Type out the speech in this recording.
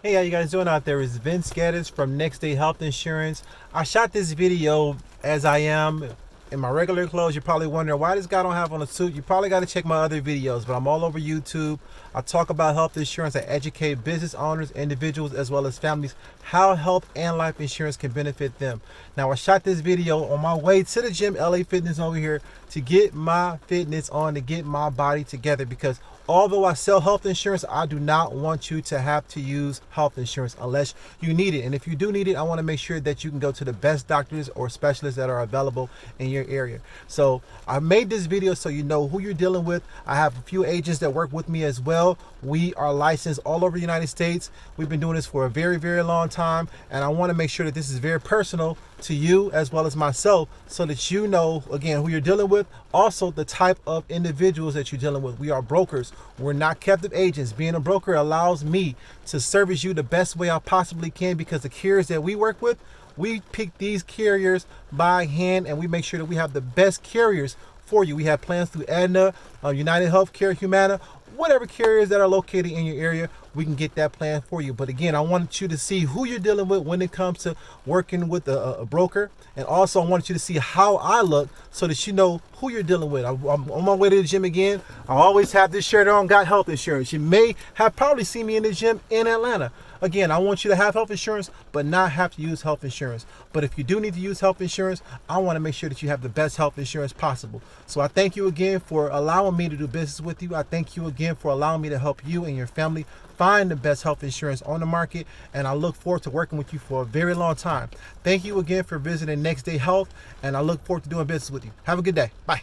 Hey, how you guys doing out there? It's Vince Geddes from Next Day Health Insurance. I shot this video as I am in my regular clothes. You're probably wondering why this guy don't have on a suit. You probably got to check my other videos, but I'm all over YouTube. I talk about health insurance. I educate business owners, individuals, as well as families how health and life insurance can benefit them. Now, I shot this video on my way to the gym, LA Fitness over here, to get my fitness on, to get my body together, because although I sell health insurance, I do not want you to have to use health insurance unless you need it. And if you do need it, I want to make sure that you can go to the best doctors or specialists that are available in your area. So I made this video so you know who you're dealing with. I have a few agents that work with me as well. We are licensed all over the United States. We've been doing this for a very, very long time. And I want to make sure that this is very personal to you as well as myself, so that you know, again, who you're dealing with, also the type of individuals that you're dealing with. We are brokers. We're not captive agents. Being a broker allows me to service you the best way I possibly can, because the carriers that we work with, we pick these carriers by hand, and we make sure that we have the best carriers for you. We have plans through Aetna, United Healthcare, Humana, whatever carriers that are located in your area, we can get that plan for you. But again, I want you to see who you're dealing with when it comes to working with a broker. And also I want you to see how I look so that you know who you're dealing with. I'm on my way to the gym again. I always have this shirt on, got health insurance. You may have probably seen me in the gym in Atlanta. Again, I want you to have health insurance, but not have to use health insurance. But if you do need to use health insurance, I want to make sure that you have the best health insurance possible. So I thank you again for allowing me to do business with you. I thank you again for allowing me to help you and your family find the best health insurance on the market. And I look forward to working with you for a very long time. Thank you again for visiting Next Day Health, and I look forward to doing business with you. Have a good day. Bye.